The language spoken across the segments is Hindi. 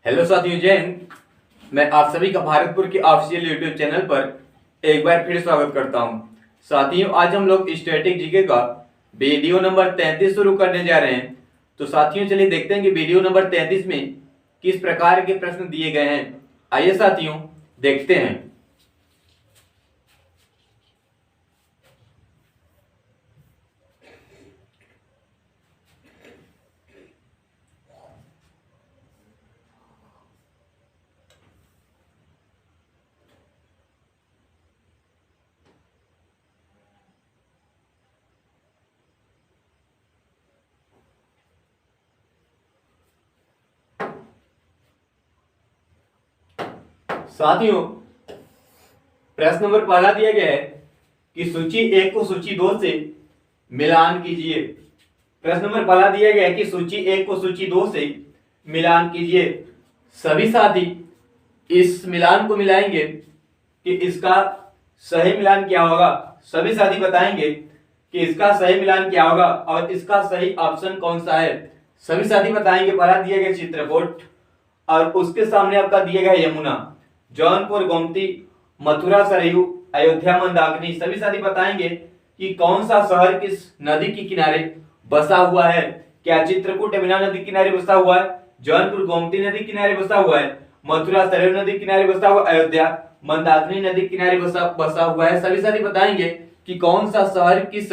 हेलो साथियों, जय हिंद। मैं आप सभी का भारतपुर के ऑफिशियल यूट्यूब चैनल पर एक बार फिर स्वागत करता हूं। साथियों, आज हम लोग स्टैटिक जीके का वीडियो नंबर 33 शुरू करने जा रहे हैं। तो साथियों, चलिए देखते हैं कि वीडियो नंबर 33 में किस प्रकार के प्रश्न दिए गए हैं। आइए साथियों, देखते हैं। साथियों, प्रश्न नंबर पहला दिया गया है कि सूची 1 को सूची 2 से मिलान कीजिए। प्रश्न नंबर पहला दिया गया है कि सूची 1 को सूची 2 से मिलान कीजिए। सभी साथी इस मिलान को मिलाएंगे कि इसका सही मिलान क्या होगा। सभी साथी बताएंगे कि इसका सही मिलान क्या होगा और इसका सही ऑप्शन कौन सा है। सभी साथी बताएंगे। पहला दिया गया चित्रकूट और उसके सामने आपका दिया गया यमुना, जौनपुर, गोमती, मथुरा, सरयू, अयोध्या, मंदाकिनी। सभी साथी बताएंगे कि कौन सा शहर किस नदी के किनारे बसा हुआ है। क्या चित्रकूट यमुना नदी किनारे बसा हुआ है, जौनपुर गोमती नदी किनारे बसा हुआ है, मथुरा सरयू नदी किनारे बसा हुआ, अयोध्या मंदाकिनी नदी किनारे बसा हुआ है। सभी साथी बताएंगे कि कौन सा शहर किस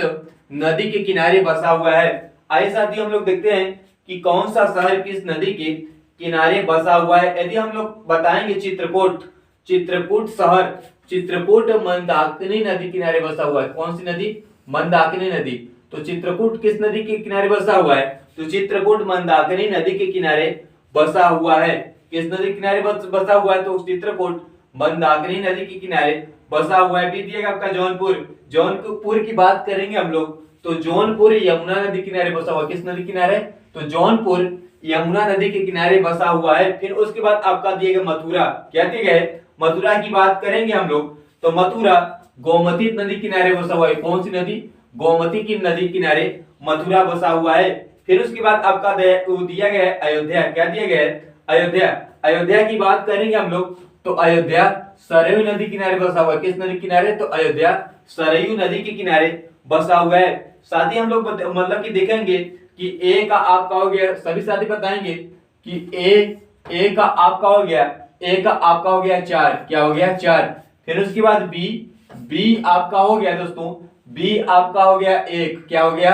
नदी के किनारे बसा हुआ है। आइए साथियों, हम लोग देखते हैं कि कौन सा शहर किस नदी के किनारे बसा हुआ है। यदि हम लोग बताएंगे चित्रकूट शहर, चित्रकूट मंदाकिनी नदी किनारे बसा हुआ है। कौन सी नदी? मंदाकिनी नदी। तो चित्रकूट किस नदी के किनारे बसा हुआ है? तो चित्रकूट मंदाकिनी नदी के किनारे बसा हुआ है। किस नदी के किनारे बसा हुआ है? तो चित्रकूट मंदाकिनी नदी के किनारे बसा हुआ है। भी दिएगा आपका जौनपुर। जौनपुर की बात करेंगे हम लोग तो जौनपुर यमुना नदी किनारे बसा हुआ। किस नदी किनारे? तो जौनपुर यमुना नदी के किनारे बसा हुआ है। फिर उसके बाद आपका दिएगा मथुरा। क्या दिया गया है? मथुरा की बात करेंगे हम लोग तो मथुरा गोमती नदी किनारे बसा हुआ है। कौन सी नदी? गोमती की नदी किनारे मथुरा बसा हुआ है। फिर उसके बाद आपका दिया गया है अयोध्या। क्या दिया गया है? अयोध्या। अयोध्या की बात करेंगे हम लोग तो अयोध्या सरयू नदी किनारे बसा हुआ है। किस नदी किनारे? तो अयोध्या सरयू नदी के किनारे बसा हुआ है। साथ ही हम लोग मतलब कि देखेंगे कि ए का आपका हो गया। सभी साथी बताएंगे कि ए का आपका हो गया, ए का आपका हो गया 4। क्या हो गया? 4। फिर उसके बाद बी आपका हो गया दोस्तों, बी आपका हो गया 1। क्या हो गया?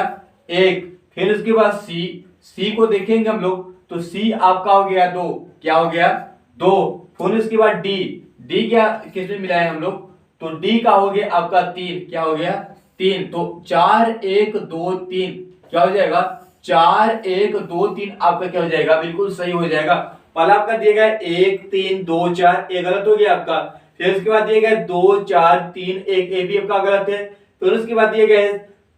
1। फिर उसके बाद सी को देखेंगे हम लोग तो सी आपका हो गया 2। क्या हो गया? 2। फिर उसके बाद डी क्या किसमें मिलाए हम लोग? तो डी का हो गया आपका 3। क्या हो गया? 3। तो 4 1 2 3 क्या हो जाएगा? 4 1 2 3 आपका क्या हो जाएगा? बिल्कुल सही हो जाएगा। पहला आपका दिया गया 1 3 2 4, ये गलत हो गया आपका। फिर उसके बाद दिया गया 2 4 3 1, ए भी आपका गलत है। फिर उसके बाद दिया गया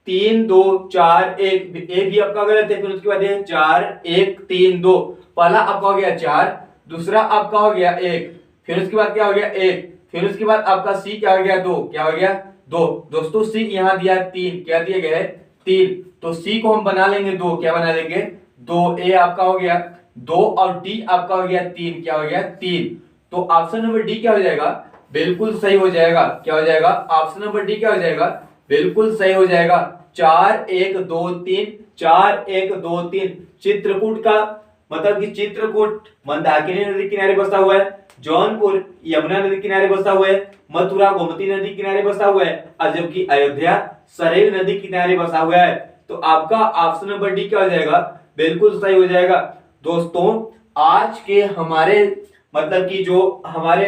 3 2 4 1, ए भी आपका गलत है। फिर उसके बाद 4 1 3 2, पहला आपका हो गया 4, दूसरा आपका हो गया 1, फिर उसके बाद क्या हो गया 1, फिर उसके बाद आपका सी क्या हो गया 2। क्या हो गया? 2। दोस्तों सी यहाँ दिया 3। क्या दिया गया है? 3। तो सी को हम बना लेंगे 2। क्या बना लेंगे? 2। ए आपका हो गया 2 और डी आपका हो गया 3। क्या हो गया? 3। तो ऑप्शन नंबर डी क्या हो जाएगा? बिल्कुल सही हो जाएगा। क्या हो जाएगा? ऑप्शन नंबर डी क्या हो जाएगा? बिल्कुल सही हो जाएगा। 4 1 2 3, 4 1 2 3। चित्रकूट का मतलब कि चित्रकूट मंदाकिनी नदी किनारे बसा हुआ है, जौनपुर यमुना नदी किनारे बसा हुआ है, मथुरा गोमती नदी किनारे बसा हुआ है और जबकि अयोध्या सरयू नदी किनारे बसा हुआ है। तो आपका ऑप्शन नंबर डी क्या हो जाएगा? बिल्कुल सही हो जाएगा। दोस्तों, आज के हमारे मतलब कि जो हमारे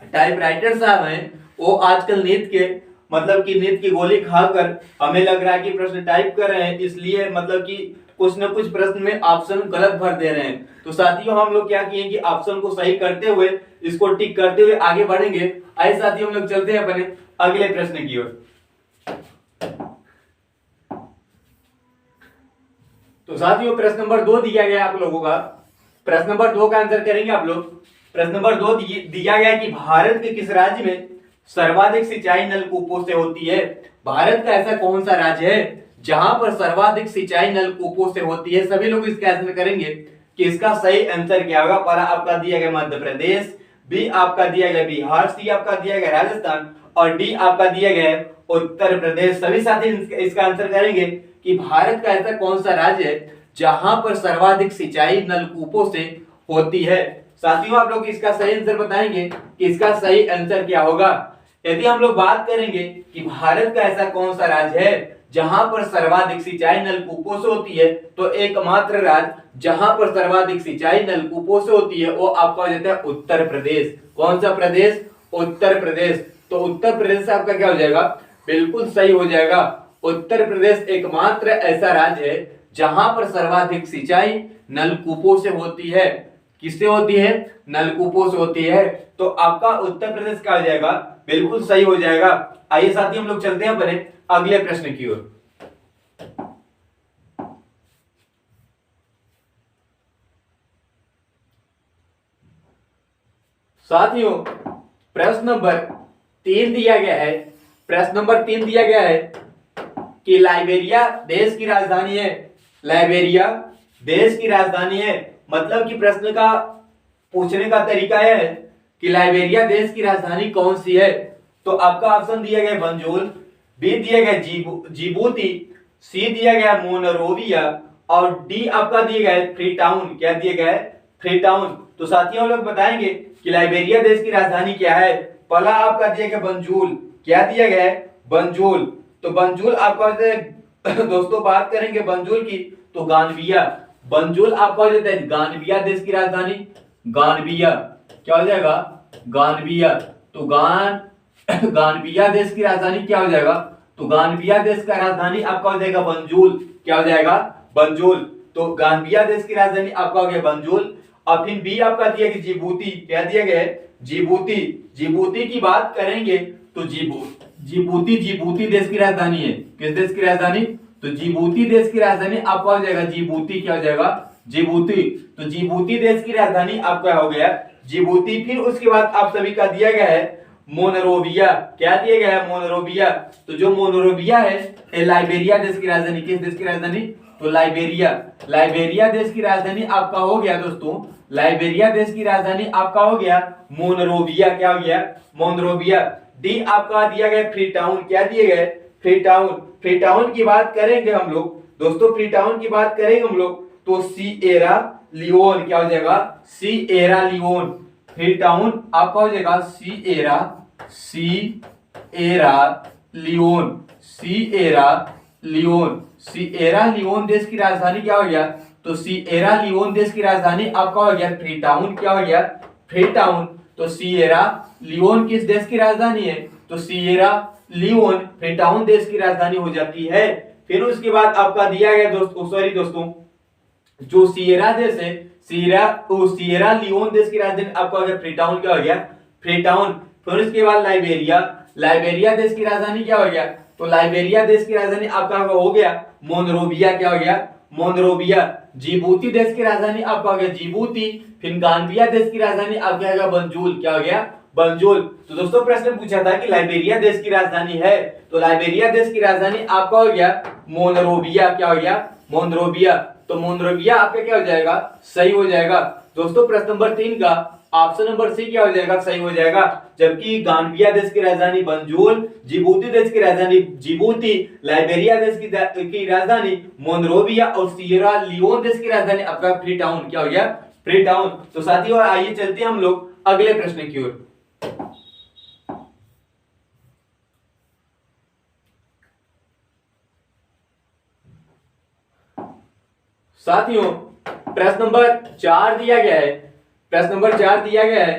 टाइपराइटर साहब हैं वो आजकल नीट के मतलब कि नीट की गोली खाकर हमें लग रहा है कि प्रश्न टाइप कर रहे हैं, इसलिए मतलब कि कुछ न कुछ प्रश्न में ऑप्शन गलत भर दे रहे हैं। तो साथियों, हम लोग क्या किए कि ऑप्शन को सही करते हुए इसको टिक करते हुए आगे बढ़ेंगे। आइए साथियों, हम लोग चलते हैं अपने अगले प्रश्न की ओर। तो साथियों, प्रश्न नंबर 2 दिया गया आप लोगों का। प्रश्न नंबर 2 का आंसर करेंगे आप लोग। प्रश्न नंबर 2 दिया गया कि भारत के किस राज्य में सर्वाधिक सिंचाई नलकूपों से होती है। भारत का ऐसा कौन सा राज्य है जहां पर सर्वाधिक सिंचाई नलकूपों से होती है? सभी लोग इसका आंसर करेंगे कि इसका सही आंसर क्या होगा। पहला आपका दिया गया मध्य प्रदेश, बी आपका दिया गया बिहार, सी आपका दिया गया राजस्थान और डी आपका दिया गया उत्तर प्रदेश। सभी साथी इसका आंसर करेंगे कि भारत का ऐसा कौन सा राज्य है जहां पर सर्वाधिक सिंचाई नलकूपों से होती है। साथियों आप लोग इसका सही आंसर बताएंगे कि इसका सही आंसर क्या होगा। यदि हम लोग बात करेंगे कि भारत का ऐसा कौन सा राज्य है जहां पर सर्वाधिक सिंचाई नलकूपों से होती है, तो एकमात्र राज्य जहां पर सर्वाधिक सिंचाई नलकूपों से होती है वो आपका हो जाता है उत्तर प्रदेश। कौन सा प्रदेश? उत्तर प्रदेश। तो उत्तर प्रदेश से आपका क्या हो जाएगा? बिल्कुल सही हो जाएगा। उत्तर प्रदेश एकमात्र ऐसा राज्य है जहां पर सर्वाधिक सिंचाई नलकूपों से होती है। किससे होती है? नलकूपों से होती है। तो आपका उत्तर प्रदेश क्या हो जाएगा? बिल्कुल सही हो जाएगा। आइए साथी हम लोग चलते हैं अपने अगले प्रश्न की ओर। साथियों प्रश्न नंबर 3 दिया गया है। प्रश्न नंबर 3 दिया गया है कि लाइबेरिया देश की राजधानी है। लाइबेरिया देश की राजधानी है। मतलब कि प्रश्न का पूछने का तरीका यह है कि लाइबेरिया देश की राजधानी कौन सी है। तो आपका ऑप्शन दिया गया बंजुल, बी दिया गया जिबूती, सी दिया गया मोनरोविया और डी आपका दिया गया है फ्रीटाउन। क्या दिया गया है? फ्रीटाउन। तो साथियों लोग बताएंगे कि लाइबेरिया देश की राजधानी क्या है। पहला आपका दिया गया बंजुल। क्या दिया गया है? बंजुल। तो बंजुल आपका दोस्तों बात करेंगे बंजुल की तो गानविया। बंजुल आपका हो जाता है गानविया देश की राजधानी। गानविया क्या हो जाएगा? गानविया। तो गानविया देश की राजधानी क्या हो जाएगा? तो गानविया देश का राजधानी आपका हो जाएगा बंजुल। क्या हो जाएगा? बंजुल। तो गानविया देश की राजधानी आपका हो गया बंजुल। और फिर बी आपका दिया गया जिबूती। क्या दिया गया है? जिबूती। जिबूती की बात करेंगे तो जिबूती देश की राजधानी है। किस देश की राजधानी? तो जिबूती देश की राजधानी आपका हो जाएगा जिबूती। क्या हो जाएगा? जिबूती। तो जिबूती देश की राजधानी आपका हो गया जिबूती। फिर उसके बाद आप सभी का दिया गया है मोनरोविया। क्या दिया गया है? मोनरोविया। तो जो मोनरोविया है लाइबेरिया देश की राजधानी। किस देश की राजधानी? तो लाइबेरिया। लाइबेरिया देश की राजधानी आपका हो गया दोस्तों, लाइबेरिया देश की राजधानी आपका हो गया मोनरोविया। क्या हो गया? मोनरोविया। डी आपका दिया गया फ्रीटाउन। क्या दिए गए? फ्रीटाउन। फ्रीटाउन की बात करेंगे हम लोग दोस्तों, फ्रीटाउन की बात करेंगे हम लोग तो सिएरा लियोन। क्या हो जाएगा? Sierra Leone. फ्रीटाउन आपका हो जाएगा Sierra Leone. Sierra Leone. Sierra Leone देश की राजधानी क्या हो गया? तो सिएरा लियोन देश की राजधानी आपका हो गया फ्रीटाउन। क्या हो गया? फ्रीटाउन। तो सिएरा लियोन किस देश की राजधानी है? तो सिएरा लियोन फ्रीटाउन देश की राजधानी हो जाती है। फिर उसके बाद आपका दिया गया दोस्तों जो सिएरा देश है, सिएरा लियोन देश की राजधानी आपका हो गया फ्रीटाउन। क्या हो गया? फ्रीटाउन। फिर उसके बाद लाइबेरिया देश की राजधानी क्या हो गया? तो लाइबेरिया देश की राजधानी आपका हो गया मोनरोविया। क्या हो गया? मोनरोविया। जिबूती देश की राजधानी आपका हो गया जिबूती। फिर गाम्बिया देश की राजधानी आपका होगा बंजुल। क्या हो गया? बंजुल। तो दोस्तों प्रश्न पूछा था कि लाइबेरिया देश की राजधानी है, तो लाइबेरिया देश की राजधानी आपका हो गया मोनरोविया। क्या हो गया? मोनरोविया। तो मोनरोविया आपका क्या हो जाएगा? सही हो जाएगा। दोस्तों प्रश्न नंबर 3 का ऑप्शन नंबर सी क्या हो जाएगा? सही हो जाएगा। जबकि गाम्बिया देश की राजधानी बंजुल, जिबूती देश की राजधानी जिबूती, लाइबेरिया देश की राजधानी मोनरोविया और सिएरा लियोन देश की राजधानी आपका फ्रीटाउन। क्या हो गया? फ्रीटाउन। तो साथियों आइए चलते हैं हम लोग अगले प्रश्न की ओर। साथियों प्रश्न नंबर 4 दिया गया है। प्रश्न नंबर 4 दिया गया है।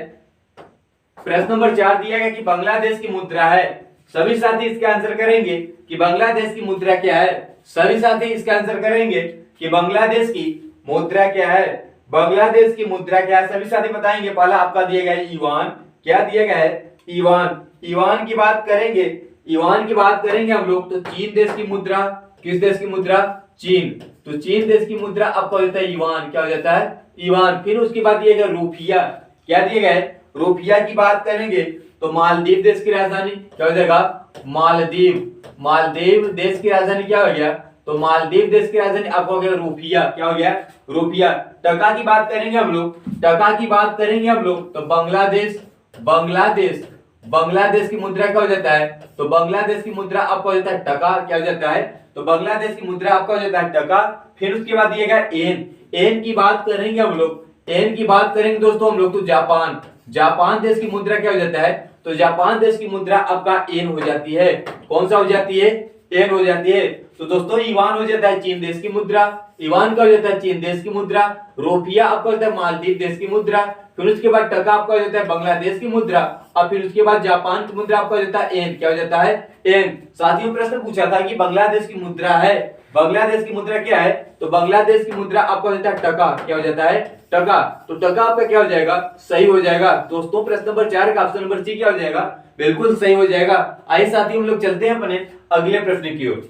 प्रश्न नंबर 4 दिया गया कि बांग्लादेश की मुद्रा है। सभी साथी इसका आंसर करेंगे कि बांग्लादेश की मुद्रा क्या है। सभी साथी इसका आंसर करेंगे कि बांग्लादेश की मुद्रा क्या है। बांग्लादेश की मुद्रा क्या है? सभी साथी बताएंगे। पहला आपका दिया गया है ईवान। क्या दिया गया है? ईवान। ईवान की बात करेंगे, ईवान की बात करेंगे हम लोग तो चीन देश की मुद्रा। किस देश की मुद्रा? चीन। तो चीन देश की मुद्रा आपका हो जाता है ईवान। क्या हो जाता है? ईवान। फिर उसके बाद दिया गया रूपिया। क्या दिया गया है? रूपिया की बात करेंगे तो मालदीव देश की राजधानी क्या हो जाएगा? मालदीव। मालदीव देश की राजधानी क्या हो गया? तो मालदीव देश की राजधानी आपका हो गया रूफिया। क्या हो गया? रूफिया। टका की बात करेंगे हम लोग, टका की बात करेंगे हम लोग तो बांग्लादेश, बांग्लादेश, बांग्लादेश की मुद्रा क्या हो जाता है? तो बांग्लादेश की मुद्रा आपका हो जाता है टका। क्या हो जाता है? तो बांग्लादेश की मुद्रा आपका हो जाता है टका। फिर उसके बाद दिया गया एन, एन की बात करेंगे हम लोग, एन की बात करेंगे दोस्तों हम लोग तो जापान, जापान देश की मुद्रा क्या हो जाता है? तो जापान देश की मुद्रा आपका एन हो जाती है। कौन सा हो जाती है? एन हो जाती है। तो दोस्तों युआन हो जाता है चीन देश की मुद्रा, युआन का हो जाता है चीन देश की मुद्रा। रुपया आपका होता है मालदीव देश की मुद्रा। फिर उसके बाद टका आपका हो जाता है बांग्लादेश की मुद्रा। और फिर उसके बाद जापान की मुद्रा आपका हो जाता है एन। क्या हो जाता है? एन। साथियों प्रश्न पूछा था कि बांग्लादेश की मुद्रा है, बांग्लादेश की मुद्रा क्या है? तो बांग्लादेश की मुद्रा आपका हो जाता है टका। क्या हो जाता है? टका। तो टका आपका क्या हो जाएगा? सही हो जाएगा। दोस्तों प्रश्न नंबर 4 का ऑप्शन नंबर सी क्या हो जाएगा? बिल्कुल सही हो जाएगा। आइए साथियों हम लोग चलते हैं अपने अगले प्रश्न की ओर।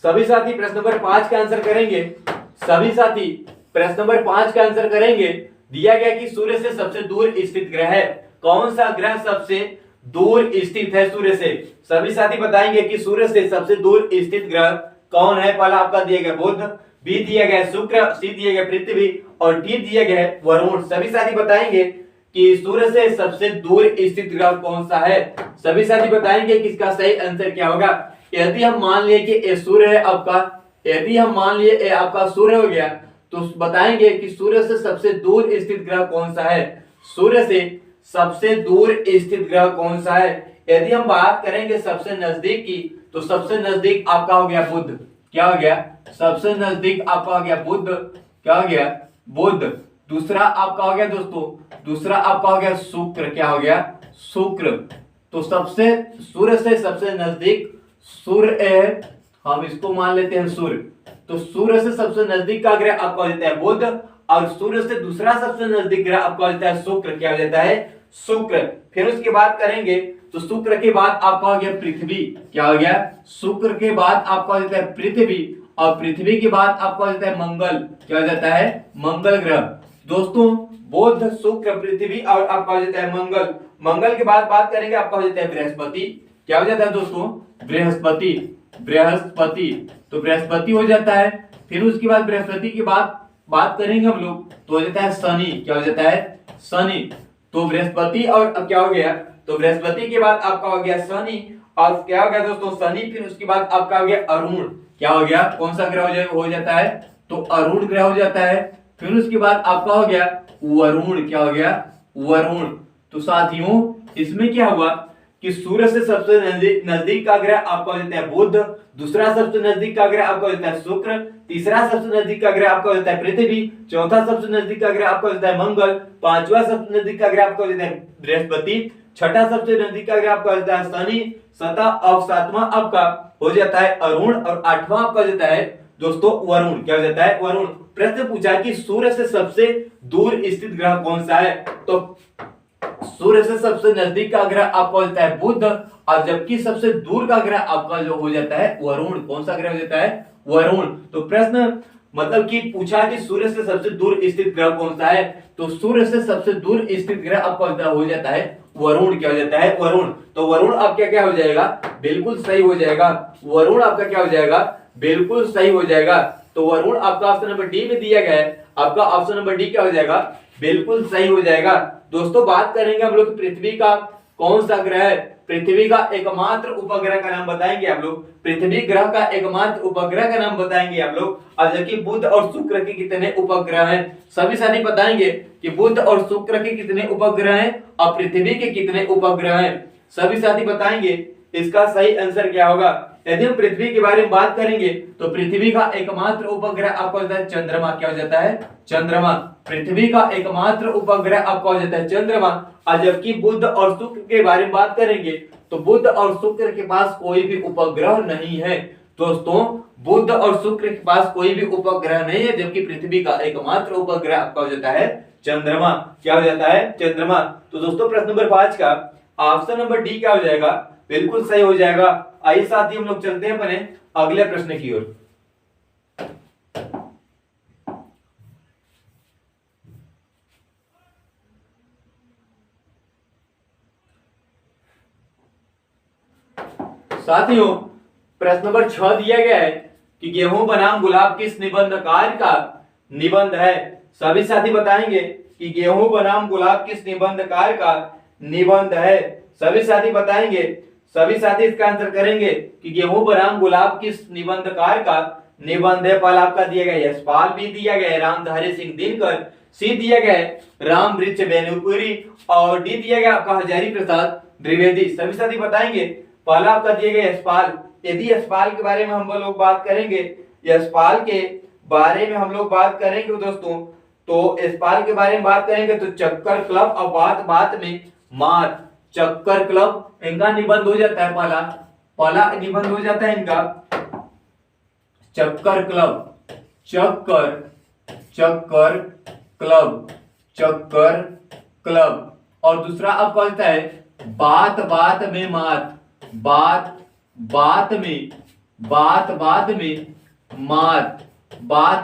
सभी साथी प्रश्न नंबर 5 का आंसर करेंगे, सभी साथी प्रश्न नंबर 5 का आंसर करेंगे। दिया गया कि सूर्य से सबसे दूर स्थित ग्रह है, कौन सा ग्रह सबसे दूर स्थित है सूर्य से? सभी साथी बताएंगे कि सूर्य से सबसे दूर स्थित ग्रह कौन है। पहला आपका दिया गया बुध, बी दिया गया शुक्र, सी दिया गया पृथ्वी और डी दिया गया वरुण। सभी साथी बताएंगे कि सूर्य से सबसे दूर स्थित ग्रह कौन सा है। सभी साथी बताएंगे कि इसका सही आंसर क्या होगा। यदि हम मान लिए कि ये सूर्य है आपका, यदि हम मान लिए ये आपका सूर्य हो गया, तो बताएंगे कि सूर्य से सबसे दूर स्थित ग्रह कौन सा है। सूर्य से सबसे दूर स्थित ग्रह कौन सा है? यदि हम बात करेंगे सबसे नजदीक की, तो सबसे नजदीक आपका हो गया बुध। क्या हो गया? सबसे नजदीक आपका हो गया बुध। क्या हो गया? बुध। दूसरा आपका हो गया दोस्तों, दूसरा आपका हो गया शुक्र। क्या हो गया? शुक्र। तो सबसे सूर्य से सबसे नजदीक सूर्य है, हम इसको मान लेते हैं सूर्य। तो सूर्य से सबसे नजदीक का ग्रह आपका हो जाता है बुध और सूर्य से दूसरा सबसे नजदीक ग्रह आपका हो जाता है शुक्र। क्या हो जाता है? शुक्र। फिर उसकी बात करेंगे तो शुक्र के बाद आपका हो गया पृथ्वी। क्या हो गया? शुक्र के बाद आपका हो जाता है पृथ्वी और पृथ्वी के बाद आपका हो जाता है मंगल। क्या हो जाता है? मंगल ग्रह। दोस्तों बुध, शुक्र, पृथ्वी और आपका हो जाता है मंगल। मंगल के बाद बात करेंगे आपका हो जाता है बृहस्पति। क्या हो जाता है दोस्तों? बृहस्पति, बृहस्पति। तो बृहस्पति हो जाता है। फिर उसके बाद बृहस्पति की बात करेंगे हम लोग तो हो जाता है शनि। क्या हो जाता है? शनि। तो बृहस्पति और अब क्या हो गया? तो बृहस्पति के बाद आपका हो गया शनि और क्या हो गया दोस्तों? शनि। फिर उसके बाद आपका हो गया अरुण। क्या हो गया? कौन सा ग्रह हो जाता है? तो अरुण ग्रह हो जाता है। फिर उसके बाद आपका हो गया वरुण। क्या हो गया? वरुण। तो साथियों इसमें क्या हुआ कि सूर्य से सबसे नजदीक का ग्रह आपका हो जाता है बुध, दूसरा सबसे नजदीक का ग्रह आपका हो जाता है शुक्र, तीसरा सबसे नजदीक का ग्रह आपका हो जाता है पृथ्वी, चौथा सबसे नजदीक का ग्रह आपका हो जाता है मंगल, पांचवा सबसे नजदीक का ग्रह आपका हो जाता है बृहस्पति, छठा सबसे नजदीक का ग्रह आपका हो जाता है शनि, सातवां आपका हो जाता है अरुण और आठवां आपका हो जाता है दोस्तों वरुण। क्या हो जाता है? वरुण। प्रश्न पूछा कि सूर्य से सबसे दूर स्थित ग्रह कौन सा है? तो सूर्य से सबसे नजदीक का ग्रह आपका होता है बुध और जबकि सबसे दूर का ग्रह आपका जो हो जाता है वरुण। कौन सा ग्रह हो जाता है? वरुण। तो प्रश्न मतलब कि पूछा कि सूर्य से सबसे दूर स्थित ग्रह कौन सा है, तो सूर्य से सबसे दूर स्थित ग्रह आपका हो जाता है वरुण। क्या हो जाता है? वरुण। तो वरुण आपका क्या हो जाएगा? बिल्कुल सही हो जाएगा। वरुण आपका क्या हो जाएगा? बिल्कुल सही हो जाएगा। तो वरुण आपका ऑप्शन नंबर डी में दिया गया है, आपका ऑप्शन नंबर डी क्या हो जाएगा? बिल्कुल सही हो जाएगा। दोस्तों बात करेंगे हम लोग पृथ्वी का कौन सा ग्रह है। पृथ्वी का एकमात्र उपग्रह का नाम बताएंगे आप लोग, पृथ्वी ग्रह का एकमात्र उपग्रह का नाम बताएंगे आप लोग। और जबकि बुध और शुक्र के कितने उपग्रह हैं, सभी साथी बताएंगे कि बुध और शुक्र के कितने उपग्रह हैं और पृथ्वी के कितने उपग्रह हैं। सभी साथी बताएंगे इसका सही आंसर क्या होगा। यदि हम पृथ्वी के बारे में बात करेंगे तो पृथ्वी का एकमात्र उपग्रह आपका हो जाता है चंद्रमा। क्या हो जाता है? चंद्रमा। पृथ्वी का एकमात्र उपग्रह आपका हो जाता है चंद्रमा। और जबकि बुध और शुक्र के बारे में बात करेंगे तो बुध और शुक्र के पास कोई भी उपग्रह नहीं है। दोस्तों बुध और शुक्र के पास कोई भी उपग्रह नहीं है, जबकि पृथ्वी का एकमात्र उपग्रह आपका हो जाता है चंद्रमा। क्या हो जाता है? चंद्रमा। तो दोस्तों प्रश्न नंबर 5 का ऑप्शन नंबर डी क्या हो जाएगा? बिल्कुल सही हो जाएगा। आइए साथ ही हम लोग चलते हैं अपने अगले प्रश्न की ओर। साथियों प्रश्न नंबर 6 दिया गया है कि गेहूं बनाम गुलाब किस निबंध कार्य का निबंध है। सभी साथी बताएंगे कि गेहूं बनाम गुलाब किस निबंध कार्य का निबंध है। सभी साथी बताएंगे, सभी साथी इसका आंसर करेंगे कि गेहूं बनाम गुलाब किस निबंध कार्य का निबंध है। पहला आपका दिया गया है यशपाल, बी दिया गया है रामधारी सिंह दिनकर, सी दिया गया है राम वृक्ष बेनीपुरी और डी दिया गया आपका हजारी प्रसाद द्विवेदी। सभी साथी बताएंगे, पहला आपका दिया गया यशपाल। यदि यशपाल के बारे में हम लोग बात करेंगे, यशपाल के बारे में हम लोग बात करेंगे दोस्तों, तो यशपाल के बारे में बात करेंगे तो चक्कर क्लब और बात बात में मात, चक्कर क्लब इनका निबंध हो जाता है। पहला निबंध हो जाता है इनका चक्कर क्लब, चक्कर क्लब और दूसरा आपका होता है बात बात में मात, बात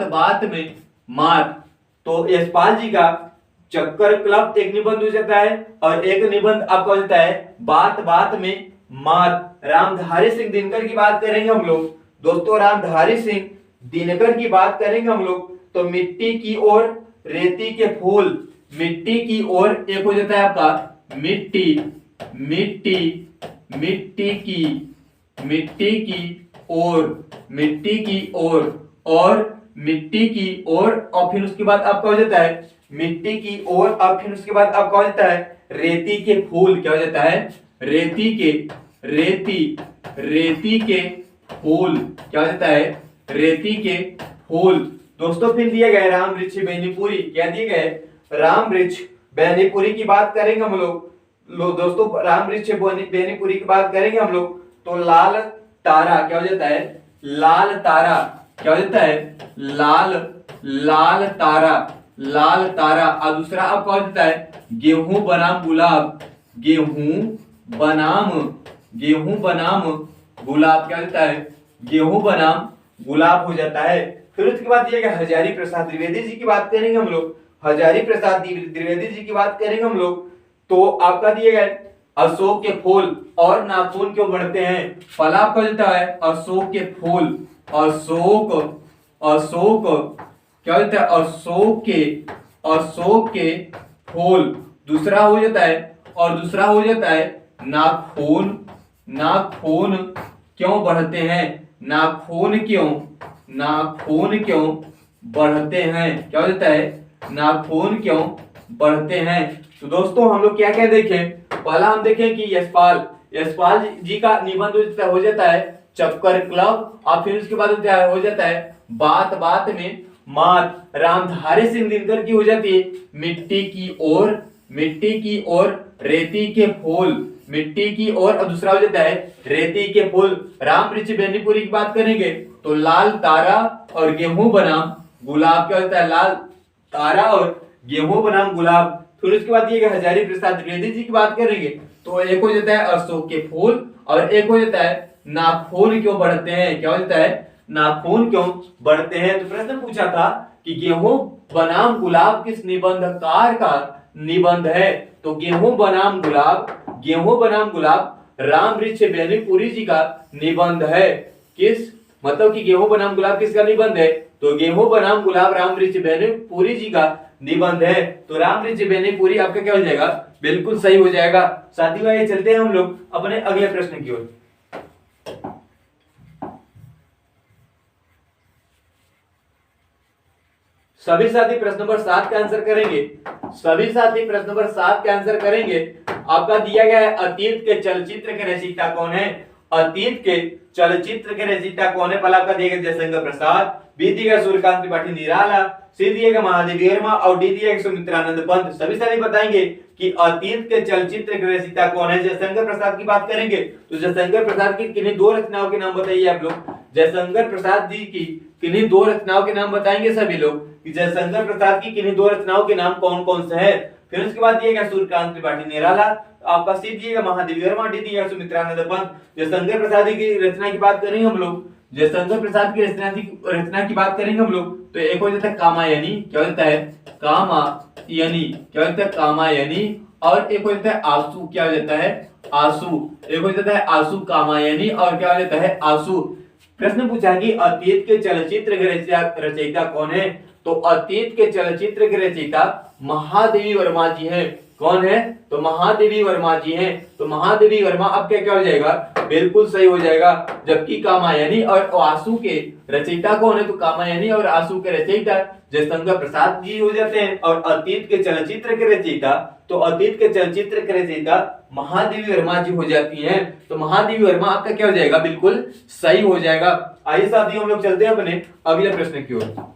बात में मात। तो यशपाल जी का चक्कर क्लब एक निबंध हो जाता है और एक निबंध आपका हो जाता है बात बात में मात। रामधारी सिंह दिनकर की बात करेंगे हम लोग दोस्तों, रामधारी सिंह दिनकर की बात करेंगे हम लोग तो मिट्टी की ओर रेती के फूल, मिट्टी की ओर एक हो जाता है आपका मिट्टी की ओर और फिर उसके बाद आपका हो जाता है मिट्टी की ओर और फिर उसके बाद आपका हो जाता है रेती के फूल। क्या हो जाता है रेती के फूल, क्या हो जाता है रेती के फूल। दोस्तों फिर दिया गया राम वृक्ष बेनीपुरी, क्या दिए गए राम वृक्ष बेनीपुरी की बात करेंगे हम लोग दोस्तों, राम वृक्ष बेनीपुरी की बात करेंगे हम लोग तो लाल तारा, क्या हो जाता है लाल तारा, क्या हो जाता है लाल तारा और दूसरा आपका हो जाता है गेहूं बनाम गुलाब, गेहूं बनाम गुलाब, क्या होता है गेहूं बनाम गुलाब हो जाता है। फिर उसके बाद दिया गया हजारी प्रसाद द्विवेदी जी की बात करेंगे हम लोग, हजारी प्रसाद द्विवेदी जी की बात करेंगे हम लोग तो आपका दिया गया अशोक के फूल और नाखून क्यों बढ़ते हैं। पहला आपका देता है अशोक के फूल, अशोक क्या होता है अशोक के फूल। दूसरा हो जाता है नाखून क्यों बढ़ते हैं, नाखून क्यों बढ़ते हैं, क्या हो जाता है नाखून क्यों बढ़ते हैं। तो दोस्तों हम लोग क्या क्या देखें, पहला हम देखें कि यशपाल जी का निबंध हो जाता है चक्कर क्लब और फिर उसके बाद हो जाता है बात बात में मात। रामधारी सिंह दिनकर की हो जाती है मिट्टी की ओर रेती के फूल, मिट्टी की ओर और दूसरा हो जाता है रेती के फूल। राम वृक्ष बेनीपुरी की बात करेंगे तो लाल तारा और गेहूं बनाम गुलाब, क्या होता है लाल तारा और गेहूं बनाम गुलाब। फिर उसके बाद ये हजारी प्रसाद द्विवेदी जी की बात करेंगे तो एक हो जाता है अशोक के फूल और एक हो जाता है नाखून क्यों बढ़ते हैं, क्या हो जाता है नाखून क्यों बढ़ते हैं। तो प्रश्न पूछा था कि गेहूं बनाम गुलाब किस निबंधकार का निबंध है, तो गेहूं बनाम गुलाब राम वृक्ष बेनीपुरी जी का निबंध है। किस मतलब कि गेहूं बनाम गुलाब किसका निबंध है, तो गेहूं बनाम गुलाब राम वृक्ष बेनीपुरी जी का निबंध है। तो राम वृक्ष बेनीपुरी आपका क्या हो जाएगा, बिल्कुल सही हो जाएगा। साथियों आइए चलते हैं हम लोग अपने अगले प्रश्न की ओर। सभी साथी प्रश्न नंबर 7 का आंसर करेंगे, सभी साथी प्रश्न नंबर 7 का आंसर करेंगे। आपका दिया गया है अतीत के चलचित्र के रचयिता कौन है, अतीत के चलचित्र के रचयिता कौन है। पहला आपका दिया गया जयशंकर प्रसाद, बी दिया सूर्यकांत त्रिपाठी निराला, सी दिएगा महादेवी वर्मा और डी दिएगा सुमित्रानंद पंत। सभी साथी बताएंगे कि अतीत के चलचित्र के रचयिता कौन है। जयशंकर प्रसाद की बात करेंगे तो जयशंकर प्रसाद की किन्हीं दो रचनाओं के नाम बताइए आप लोग। जयशंकर प्रसाद जी की किन्हीं दो रचनाओं के नाम बताएंगे सभी लोग कि जयशंकर प्रसाद की किन्हीं दो रचनाओं के नाम कौन कौन से है। फिर उसके बाद दिएगा सूर्यकांत त्रिपाठी निराला, आपका सी दिएगा महादेवी वर्मा, डी दिएगा सुमित्रानंद पंत। जयशंकर प्रसाद की रचना की बात करेंगे हम लोग, जयशंकर प्रसाद की रचना की बात करेंगे हम लोग तो एक हो जाता है कामायनी, क्या होता है कामायनी, क्या होता है कामायनी और एक हो जाता है आंसू, क्या हो जाता है आंसू, एक हो जाता है आंसू कामायनी और क्या हो जाता है आंसू। प्रश्न पूछा कि अतीत के चलचित्र के रचयिता कौन है? तो अतीत के चलचित्र के रचयिता महादेवी वर्मा जी हैं। कौन है? तो महादेवी वर्मा जी हैं। तो महादेवी वर्मा अब क्या क्या हो जाएगा? बिल्कुल सही हो जाएगा। जबकि कामायनी और आंसू के रचयिता कौन है? तो कामायनी और आंसू के रचयिता जयशंकर प्रसाद जी हो जाते हैं। और अतीत के चलचित्र के रचयिता, तो अतीत के चलचित्र के रचयिता महादेवी वर्मा जी हो जाती हैं। तो महादेवी वर्मा आपका क्या हो जाएगा? बिल्कुल सही हो जाएगा। आइए साथियों हम लोग चलते हैं अपने अगले प्रश्न की ओर।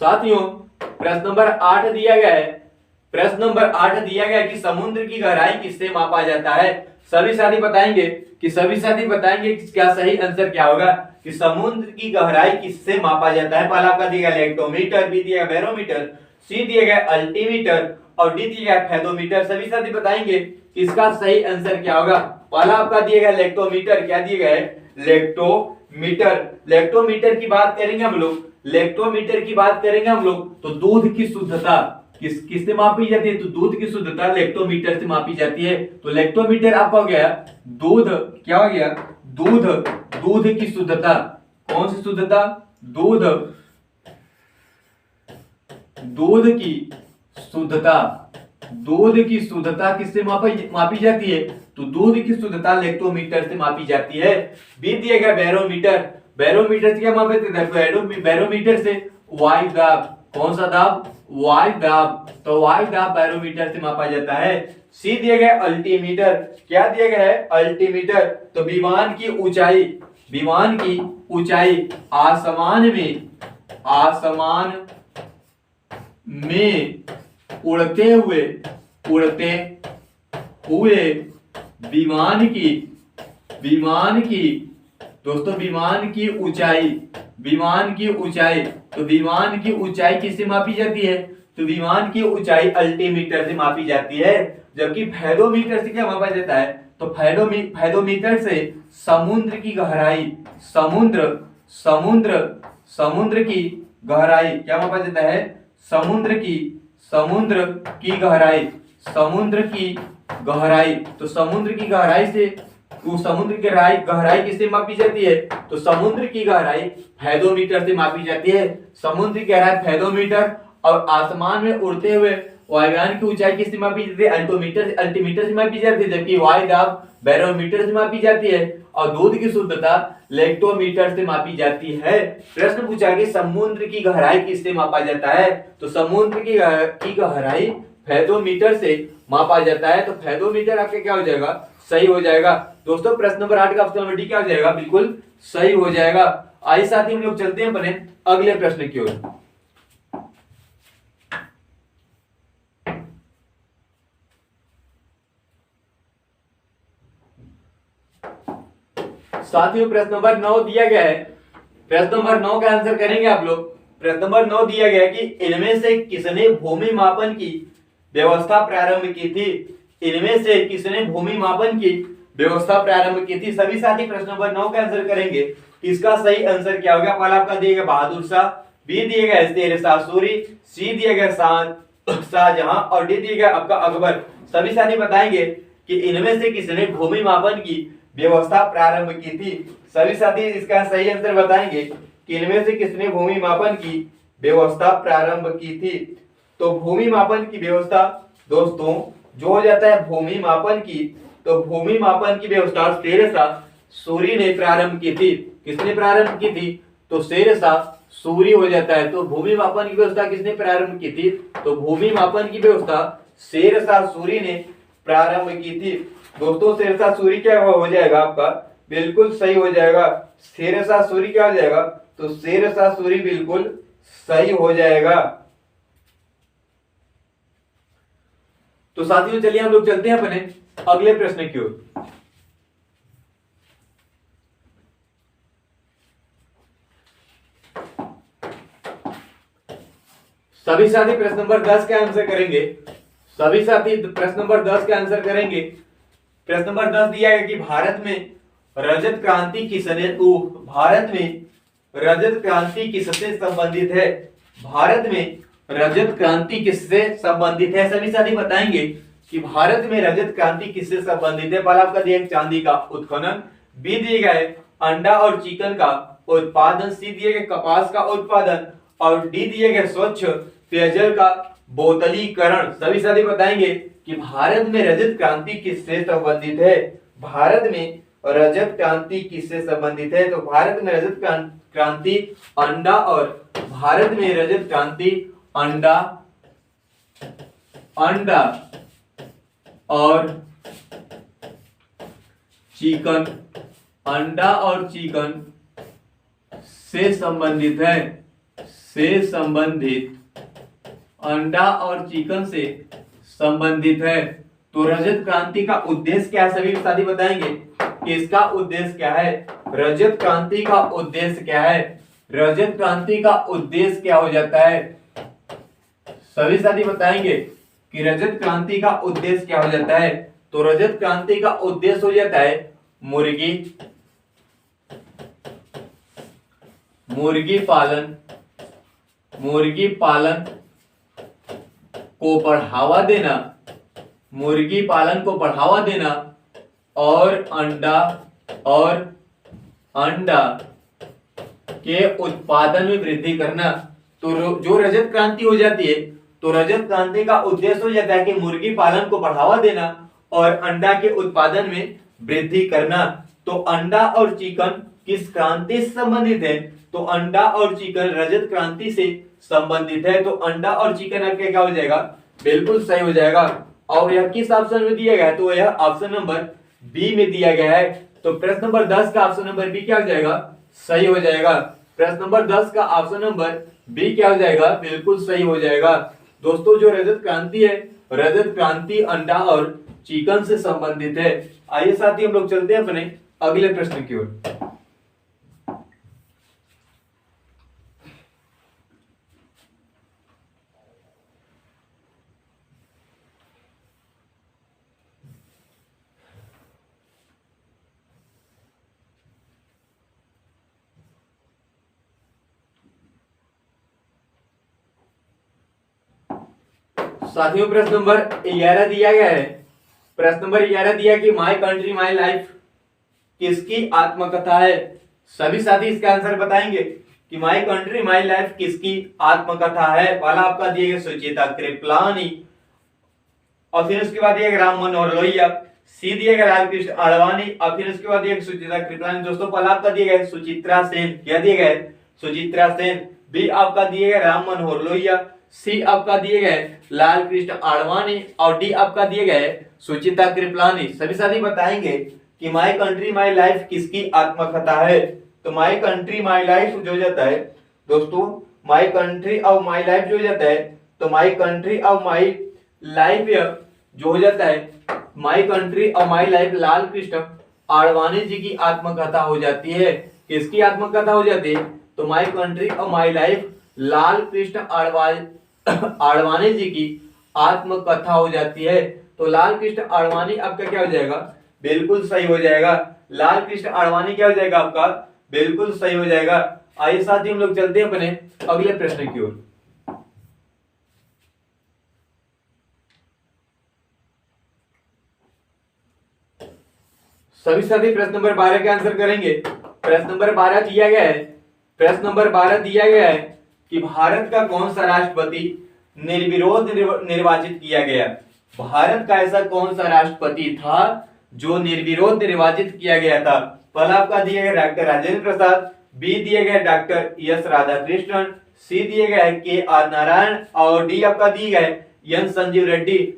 साथियों प्रश्न नंबर 8 दिया गया है। प्रश्न नंबर 8 दिया गया है कि समुद्र की गहराई किससे मापा जाता है? सभी साथी बताएंगे कि क्या सही आंसर क्या होगा कि समुद्र की गहराई किससे मापा जाता है? पहला आपका दिया गया लेक्टोमीटर, बी दिया गया बैरोमीटर, सी दिया गया अल्टीमीटर और डी दिया गया फेदोमीटर। सभी साथी बताएंगे कि इसका सही आंसर क्या होगा। पहला आपका दिया गया लेक्टोमीटर, क्या दिया गया है? लेक्टोमीटर। लेक्टोमीटर की बात करेंगे हम लोग, लेक्टोमीटर की बात करेंगे हम लोग तो दूध की शुद्धता किससे मापी जाती है? तो दूध की शुद्धता लेक्टोमीटर से मापी जाती है। तो लेक्टोमीटर आपका हो गया दूध, क्या हो गया? दूध की शुद्धता। कौन सी शुद्धता? दूध की शुद्धता। दूध की शुद्धता किससे मापी जाती है? तो दूध की शुद्धता लेक्टोमीटर से मापी जाती है। बी दिया गया बैरोमीटर, बैरोमीटर से क्या मापते थे? बैरोमीटर से वायु दाब। कौन सा दाब? वायु दाब। तो वायु दाब बैरोमीटर से मापा जाता है। सी दिया गया अल्टीमीटर, क्या दिया गया है? अल्टीमीटर। तो विमान की ऊंचाई आसमान में उड़ते हुए विमान की दोस्तों विमान की ऊंचाई, तो विमान की ऊंचाई किससे मापी जाती है? तो विमान की ऊंचाई अल्टीमीटर से मापी जाती है। जबकि फेदोमीटर से क्या मापा जाता है? तो फेदोमीटर से समुद्र की गहराई, समुद्र की गहराई क्या मापा जाता है? समुद्र की गहराई। तो समुद्र की गहराई से गहराई किससे मापी जाती है? तो समुद्र की गहराई फेदोमीटर से मापी जाती है। समुद्र की गहराई फेदोमीटर और आसमान में उड़ते हुए वायुयान की ऊंचाई किससे मापी जाती है? अल्टीमीटर से मापी जाती है। जबकि वायु दाब बैरोमीटर से मापी जाती है और दूध की शुद्धता लेक्टोमीटर से मापी जाती है। प्रश्न पूछा कि समुद्र की गहराई किससे मापा जाता है? तो समुद्र की गहराई फेदोमीटर से मापा जाता है। तो फेदोमीटर आपके क्या हो जाएगा? सही हो जाएगा। दोस्तों प्रश्न नंबर 8 का ऑप्शन डी क्या हो जाएगा? बिल्कुल सही हो जाएगा। आइए साथ ही हम लोग चलते हैं अपने अगले प्रश्न की ओर। साथियों प्रश्न नंबर 9 दिया गया है। प्रश्न नंबर 9 का आंसर करेंगे आप लोग। प्रश्न नंबर 9 दिया गया है कि इनमें से किसने भूमि मापन की व्यवस्था प्रारंभ की थी? इनमें से किसने भूमि मापन की व्यवस्था प्रारंभ की थी? सभी साथी प्रश्न नंबर 9 का आंसर करेंगे। इसका सही आंसर क्या होगा? पहला आपका दिया गया बहादुर शाह, बी दिया गया शेरशाह सूरी, सी दिया गया शाहजहां और डी दिया गया आपका अकबर। सभी साथी बताएंगे कि इनमें से किसने भूमि मापन की व्यवस्था प्रारंभ की थी। सभी साथी इसका सही आंसर बताएंगे कि इनमें से किसने भूमि मापन की व्यवस्था प्रारंभ की थी। तो भूमि मापन की व्यवस्था दोस्तों जो हो जाता है भूमि मापन की, तो भूमि मापन की व्यवस्था शेरशाह सूरी ने प्रारंभ की थी। किसने प्रारंभ की थी? तो शेरशाह सूरी हो जाता है। तो भूमि मापन की व्यवस्था किसने प्रारंभ की थी? तो भूमि मापन की व्यवस्था शेरशाह सूरी ने प्रारंभ की थी। दोस्तों शेरशाह सूरी क्या हो जाएगा आपका? बिल्कुल सही हो जाएगा। शेरशाह सूरी क्या हो जाएगा? तो शेरशाह सूरी बिल्कुल सही हो जाएगा। तो साथियों चलिए हम लोग चलते हैं अपने अगले प्रश्न की ओर। सभी साथी प्रश्न नंबर 10 का आंसर करेंगे। सभी साथी प्रश्न नंबर 10 का आंसर करेंगे। प्रश्न नंबर 10 दिया है कि भारत में रजत क्रांति किससे संबंधित है? भारत में रजत क्रांति किससे संबंधित है? सभी साथी बताएंगे कि भारत में रजत क्रांति किससे संबंधित है। पहला आपका दिया चांदी का उत्खनन, बी दिए गए अंडा और चिकन का उत्पादन, सी दिए गए कपास का उत्पादन और डी दिए गए स्वच्छ पेयजल का बोतलीकरण। सभी साथी बताएंगे कि भारत में रजत क्रांति किससे संबंधित है। भारत में रजत क्रांति किससे संबंधित है? तो भारत में रजत क्रांति अंडा और भारत में रजत क्रांति अंडा और चिकन, अंडा और चिकन से संबंधित है, अंडा और चिकन से संबंधित है। तो रजत क्रांति का उद्देश्य क्या है? सभी साथी बताएंगे कि इसका उद्देश्य क्या है। रजत क्रांति का उद्देश्य क्या है? रजत क्रांति का उद्देश्य क्या हो जाता है? सभी साथी बताएंगे कि रजत क्रांति का उद्देश्य क्या हो जाता है। तो रजत क्रांति का उद्देश्य हो जाता है मुर्गी पालन को बढ़ावा देना, मुर्गी पालन को बढ़ावा देना और अंडा के उत्पादन में वृद्धि करना। तो जो रजत क्रांति हो जाती है, तो रजत क्रांति का उद्देश्य हो जाता है कि मुर्गी पालन को बढ़ावा देना और अंडा के उत्पादन में वृद्धि करना। तो अंडा और चिकन किस क्रांति से संबंधित है? तो अंडा और चिकन रजत क्रांति से संबंधित है। तो अंडा और चिकन आपके क्या हो जाएगा? बिल्कुल सही हो जाएगा। और यह किस ऑप्शन में दिया गया है? तो यह ऑप्शन नंबर बी में दिया गया है। तो प्रश्न नंबर 10 का ऑप्शन नंबर बी क्या हो जाएगा? सही हो जाएगा। प्रश्न नंबर 10 का ऑप्शन नंबर बी क्या हो जाएगा? बिल्कुल सही हो जाएगा। दोस्तों जो रजत क्रांति है, रजत क्रांति अंडा और चिकन से संबंधित है। आइए साथी हम लोग चलते हैं अपने अगले प्रश्न की ओर। साथियों प्रश्न नंबर 11 दिया गया है। प्रश्न नंबर 11 दिया कि माय कंट्री माय लाइफ किसकी आत्मकथा है। सभी साथी इसका आंसर बताएंगे कि माय कंट्री माय लाइफ किसकी आत्मकथा है। पहला आपका दिया गया सुचेता कृपलानी और फिर उसके बाद दिया गया राम मनोहर लोहिया, सी दिया गया लालकृष्ण आडवाणी और फिर उसके बाद दिया गया सुचेता कृपलानी। दोस्तों पहला आपका दिया गया सुचित्रा सेन, क्या दिया गया सुचित्रा सेन। बी आपका दिया गया राम मनोहर लोहिया, सी आपका दिए गए लालकृष्ण आडवाणी और डी आपका दिए गए सुचिता कृपलानी। सभी साथी बताएंगे कि माय कंट्री माय लाइफ किसकी आत्मकथा है। तो माय कंट्री माय लाइफ जो हो जाता है दोस्तों, माय कंट्री और माय लाइफ जो हो जाता है, तो माय कंट्री और माय लाइफ जो हो जाता है, माय कंट्री और माय लाइफ लालकृष्ण आडवाणी जी की आत्मकथा हो जाती है। किसकी आत्मकथा हो जाती है? तो माय कंट्री और माय लाइफ लालकृष्ण आडवाणी जी की आत्मकथा हो जाती है। तो लालकृष्ण आडवाणी आपका क्या हो जाएगा? बिल्कुल सही हो जाएगा। लालकृष्ण आडवाणी क्या हो जाएगा आपका? बिल्कुल सही हो जाएगा। आइए साथी हम लोग चलते हैं अपने अगले प्रश्न की ओर। सभी साथी प्रश्न नंबर 12 के आंसर करेंगे। प्रश्न नंबर 12 दिया गया है, प्रश्न नंबर 12 दिया गया है कि भारत का कौन सा राष्ट्रपति निर्विरोध निर्वाचित किया गया। भारत का ऐसा कौन सा राष्ट्रपति था जो निर्विरोध निर्वाचित किया गया था। पहला आपका दिया गया डॉक्टर राजेंद्र प्रसाद, बी दिए गए डॉक्टर एस राधाकृष्णन, सी दिए गए के आर नारायण और डी आपका दिए गए एन संजीव रेड्डी।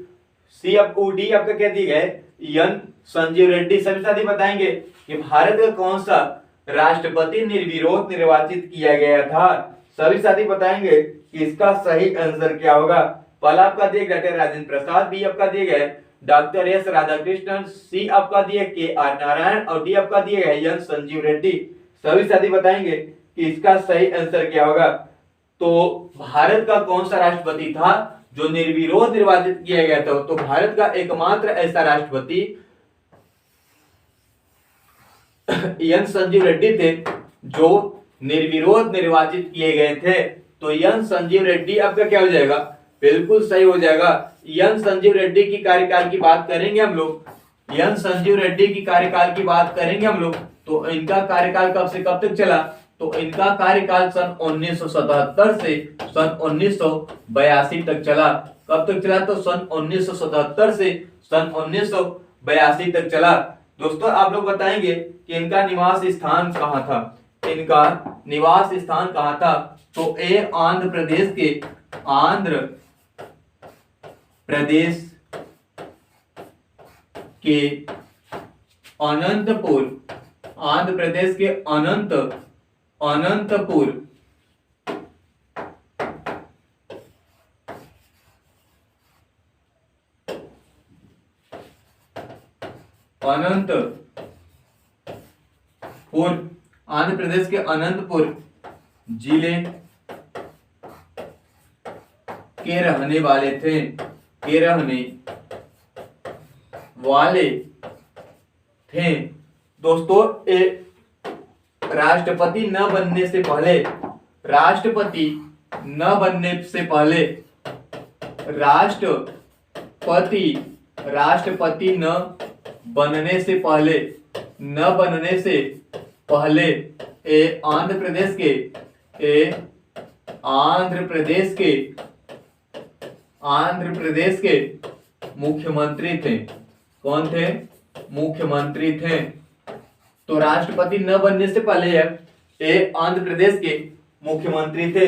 सी आपको डी आपका क्या दिए गए एन संजीव रेड्डी। सभी साथी बताएंगे कि भारत का कौन सा राष्ट्रपति निर्विरोध निर्वाचित किया गया था। सभी साथी बताएंगे कि इसका सही आंसर क्या होगा। पहला आपका दिए डॉक्टर राजेंद्र प्रसाद, बी आपका दिए गए डॉक्टर एस राधाकृष्णन, सी आपका दिए के आर नारायण और डी आपका दिए गए एन संजीव रेड्डी। सभी साथी बताएंगे कि इसका सही आंसर क्या होगा। तो भारत का कौन सा राष्ट्रपति था जो निर्विरोध निर्वाचित किया गया था। तो भारत का एकमात्र ऐसा राष्ट्रपति एन संजीव रेड्डी थे जो निर्विरोध निर्वाचित किए गए थे। तो एन संजीव रेड्डी आपका क्या हो जाएगा, बिल्कुल सही हो जाएगा। एन संजीव रेड्डी की कार्यकाल की बात करेंगे हम लोग, एन संजीव रेड्डी की कार्यकाल की बात करेंगे हम लोग, तो इनका कार्यकाल कब से कब तक चला, तो इनका कार्यकाल सन 1977 से सन 1982 तक चला। कब तक चला, तो सन 1977 से सन 1982 तक चला। दोस्तों आप लोग बताएंगे कि इनका निवास स्थान कहाँ था, इनका निवास स्थान कहाँ था, तो ए आंध्र प्रदेश के, आंध्र प्रदेश के अनंतपुर, आंध्र प्रदेश के अनंतपुर, आंध्र प्रदेश के अनंतपुर जिले के रहने वाले थे, के रहने वाले थे। दोस्तों राष्ट्रपति न बनने से पहले, राष्ट्रपति न बनने से पहले, राष्ट्रपति न बनने से पहले, न बनने से पहले आंध्र प्रदेश के, आंध्र प्रदेश के मुख्यमंत्री थे। कौन थे, मुख्यमंत्री थे। तो राष्ट्रपति न बनने से पहले ये आंध्र प्रदेश के मुख्यमंत्री थे।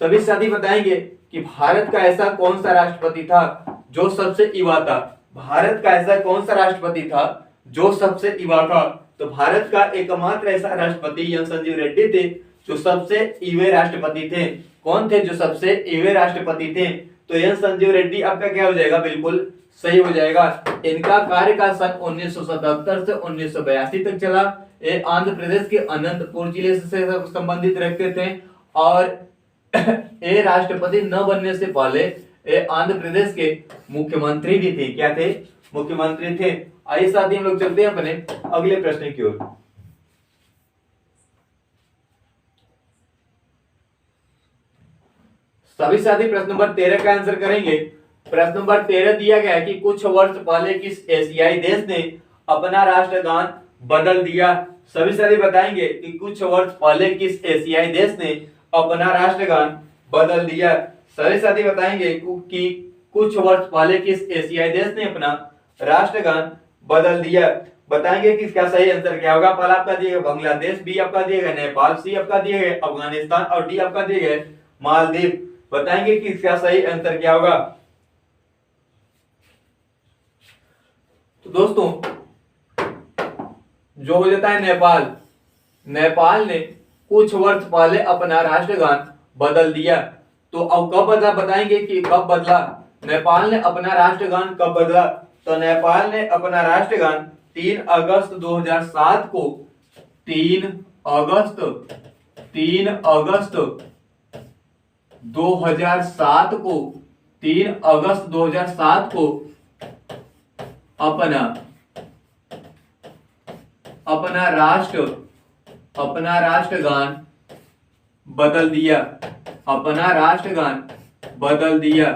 सभी साथी बताएंगे कि भारत का ऐसा कौन सा राष्ट्रपति था जो सबसे युवा था, भारत का ऐसा कौन सा राष्ट्रपति था जो सबसे युवा था, तो भारत का एकमात्र ऐसा राष्ट्रपति एन संजीव रेड्डी थे जो सबसे युवा राष्ट्रपति थे। कौन थे जो सबसे युवा राष्ट्रपति थे, तो एन संजीव रेड्डी आपका क्या हो जाएगा, बिल्कुल सही हो जाएगा। इनका कार्यकाल सन 1977 से 1982 तक चला। ये आंध्र प्रदेश के अनंतपुर जिले से संबंधित रखते थे और ये राष्ट्रपति न बनने से पहले ये आंध्र प्रदेश के मुख्यमंत्री भी थे। क्या थे, मुख्यमंत्री थे। आइए साथी हम लोग चलते हैं अपने अगले प्रश्न की ओर। सभी साथी प्रश्न नंबर 13 का आंसर करेंगे। प्रश्न नंबर 13 दिया गया है कि कुछ वर्ष पहले किस एशियाई देश ने अपना राष्ट्रगान बदल दिया। सभी साथी बताएंगे कि कुछ वर्ष पहले किस एशियाई देश ने अपना राष्ट्रगान बदल दिया। सभी साथी बताएंगे कि कुछ वर्ष पहले किस एशियाई देश ने अपना राष्ट्रगान बदल दिया। बताएंगे कि इसका सही आंसर क्या होगा। पहला आपका दिया गया बांग्लादेश, बी आपका दिया गया नेपाल, सी आपका दिया गया अफगानिस्तान और डी आपका दिया गया मालदीव। बताएंगे कि इसका सही आंसर क्या होगा। तो दोस्तों जो हो जाता है नेपाल, नेपाल ने कुछ वर्ष पहले अपना राष्ट्रगान बदल दिया। तो अब कब बदला, बताएंगे कि कब बदला। नेपाल ने अपना राष्ट्रगान कब बदला, तो नेपाल ने अपना राष्ट्रगान 3 अगस्त 2007 को 3 अगस्त 2007 को 3 अगस्त 2007 को अपना राष्ट्रगान बदल दिया, अपना राष्ट्रगान बदल दिया।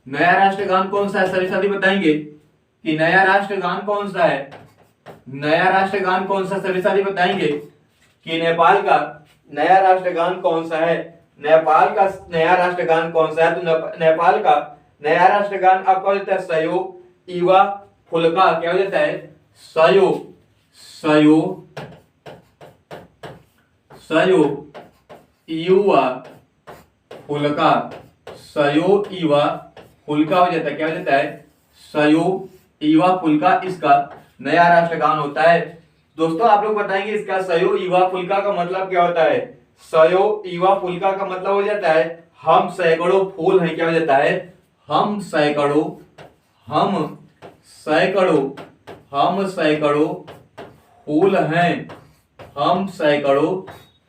नया राष्ट्रगान कौन सा है, सभी साथी बताएंगे कि नया राष्ट्रगान कौन सा है। नया राष्ट्रगान कौन सा, सभी साथी बताएंगे कि नेपाल का नया राष्ट्रगान कौन सा है। नेपाल का नया राष्ट्रगान कौन सा है, तो नेपाल का नया राष्ट्रगान आपका हो जाता है सयो इवा फुल्का। क्या हो जाता है, सयो युवा फुल्का, सयो इवा फुल्का हो जाता है। क्या हो जाता है, सयो इवा फुल्का इसका नया राष्ट्रगान होता है। दोस्तों आप लोग बताएंगे इसका सयो इवा फुल्का का मतलब क्या होता है। सयो इवा फुल्का का मतलब हो जाता है हम सैकड़ों फूल हैं। क्या हो जाता है, हम सैकड़ों फूल हैं, हम सैकड़ों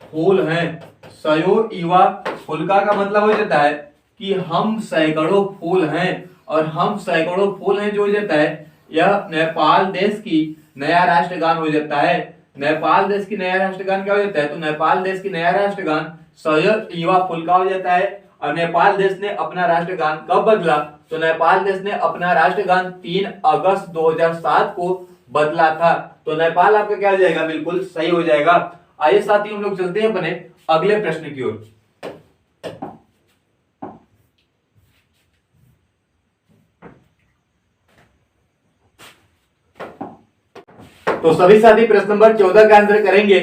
फूल हैं। सयो इवा फुल्का का मतलब हो जाता है कि हम सैकड़ों फूल हैं, और हम सैकड़ों फूल हैं जो हो जाता है यह नेपाल देश की नया राष्ट्रगान हो जाता है। नेपाल देश की नया राष्ट्रगान क्या हो जाता है, तो नेपाल देश की नया राष्ट्रगान युवा फुल्का हो जाता है। और नेपाल देश ने अपना राष्ट्रगान कब बदला? तो नेपाल देश ने अपना राष्ट्रगान 3 अगस्त 2007 को बदला था। तो नेपाल आपका क्या हो जाएगा? बिल्कुल सही हो जाएगा। आइए साथियों हम लोग चलते हैं अपने अगले प्रश्न की ओर। तो सभी साथी प्रश्न नंबर 14 का आंसर करेंगे।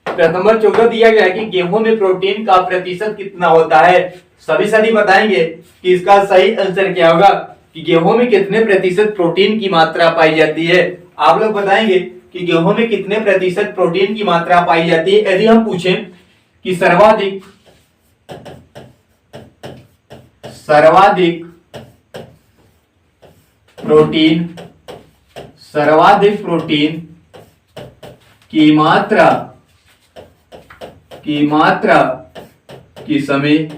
प्रश्न नंबर 14 दिया गया है कि गेहूं में प्रोटीन का प्रतिशत कितना होता है। सभी साथी बताएंगे कि इसका सही आंसर क्या होगा, कि गेहूं में कितने प्रतिशत प्रोटीन की मात्रा पाई जाती है। आप लोग बताएंगे कि गेहूं में कितने प्रतिशत प्रोटीन की मात्रा पाई जाती है। यदि हम पूछें कि सर्वाधिक प्रोटीन की मात्रा किस में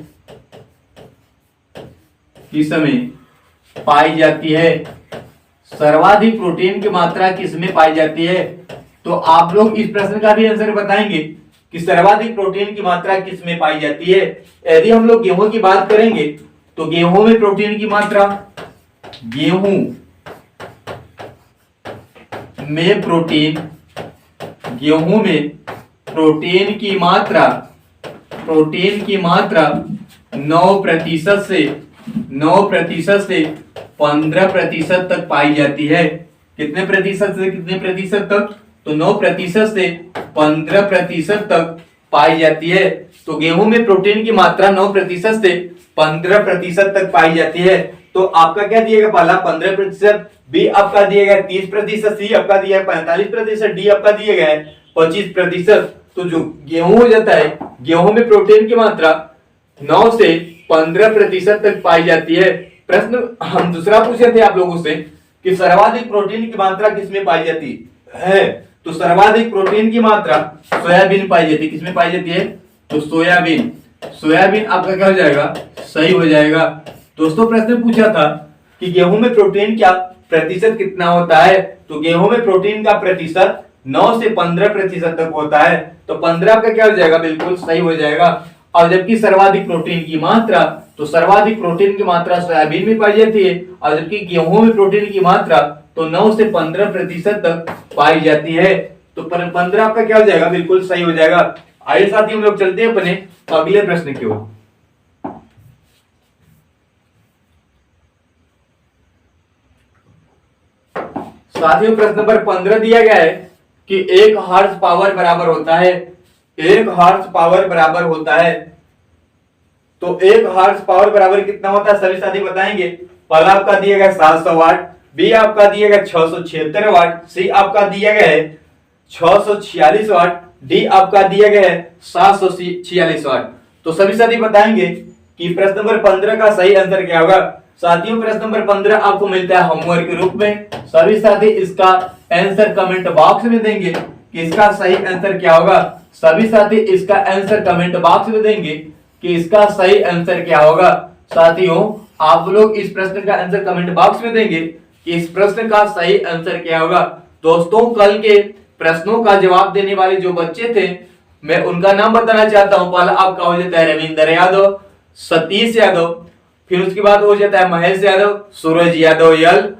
पाई जाती है, सर्वाधिक प्रोटीन की मात्रा किस में पाई जाती है। तो आप लोग इस प्रश्न का भी आंसर बताएंगे कि सर्वाधिक प्रोटीन की मात्रा किस में पाई जाती है। यदि हम लोग गेहूं की बात करेंगे तो गेहूं में प्रोटीन की मात्रा गेहूं में प्रोटीन की मात्रा 9% से 15% तक पाई जाती है। कितने प्रतिशत से कितने प्रतिशत तक? तो 9% से 15% तक पाई जाती है। तो गेहूं में प्रोटीन की मात्रा 9% से 15% तक पाई जाती है। तो आपका क्या दिएगा? पहला 15%, बी आपका दिया गया 30%, सी आपका दिया है 45%, डी आपका दिया गया है 25%। तो जो गेहूं हो जाता है, गेहूं में प्रोटीन की मात्रा 9 से 15% तक पाई जाती है। प्रश्न हम दूसरा पूछे थे आप लोगों से कि सर्वाधिक प्रोटीन की मात्रा किसमें पाई जाती है। तो सर्वाधिक प्रोटीन की मात्रा सोयाबीन पाई जाती है। किसमें पाई जाती है? तो सोयाबीन आपका क्या हो जाएगा? सही हो जाएगा। दोस्तों प्रश्न पूछा था कि गेहूं में प्रोटीन का प्रतिशत कितना होता है। तो गेहूं में प्रोटीन का प्रतिशत 9 से 15% तक होता है। तो 15 का क्या हो जाएगा? बिल्कुल सही हो जाएगा। और जबकि सर्वाधिक प्रोटीन की मात्रा, तो सर्वाधिक प्रोटीन की मात्रा सोयाबीन में पाई जाती है, और जबकि गेहूं में प्रोटीन की मात्रा तो 9 से 15% तक पाई जाती है। तो 15 आपका क्या हो जाएगा? बिल्कुल सही हो जाएगा। आइए साथी हम लोग चलते हैं अपने अगले प्रश्न की ओर। साथियों प्रश्न नंबर 15 दिया गया है कि 1 हॉर्स पावर बराबर होता है। 1 हॉर्स पावर बराबर होता है। तो 1 हॉर्स पावर बराबर कितना होता है? सभी साथी बताएंगे। पहला आपका दिया गया 700 वाट, बी आपका दिया गया 676 वाट, सी आपका दिया गया है 646 वाट, डी आपका दिया गया है 746 वाट। तो सभी साथी बताएंगे कि प्रश्न नंबर 15 का सही आंसर क्या होगा। साथियों प्रश्न नंबर 15 आपको मिलता है होमवर्क के रूप में। सभी साथी इसका आंसर कमेंट बॉक्स में देंगे कि इसका सही आंसर क्या होगा। सभी साथी इसका आंसर कमेंट बॉक्स में देंगे कि इसका सही आंसर क्या होगा। साथियों आप लोग इस प्रश्न का आंसर कमेंट बॉक्स में देंगे कि इस प्रश्न का सही आंसर क्या होगा। दोस्तों कल के प्रश्नों का जवाब देने वाले जो बच्चे थे, मैं उनका नाम बताना चाहता हूं। पहला आपका हो जाता है रविंद्र यादव, सतीश यादव, फिर उसके बाद हो जाता है महेश यादव, सूरज यादव यल,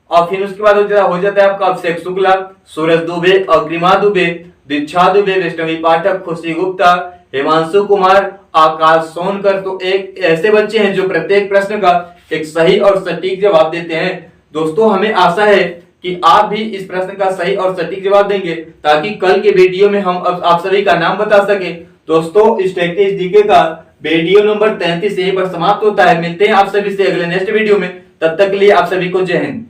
और फिर उसके बाद हो जाता है आपका अभिषेक शुक्ला, सूरज दुबे, अग्रिमा दुबे, दीक्षा दुबे, वैष्णवी पाठक, खुशी गुप्ता, हिमांशु कुमार, आकाश सोनकर। तो एक ऐसे बच्चे हैं जो प्रत्येक प्रश्न का एक सही और सटीक जवाब देते हैं। दोस्तों हमें आशा है कि आप भी इस प्रश्न का सही और सटीक जवाब देंगे, ताकि कल के वीडियो में हम आप सभी का नाम बता सके। दोस्तों स्टैटिस्टिक्स जीके का वीडियो नंबर 33 यहीं पर समाप्त होता है। मिलते हैं आप सभी से अगले नेक्स्ट वीडियो में। तब तक के लिए आप सभी को जय हिंद।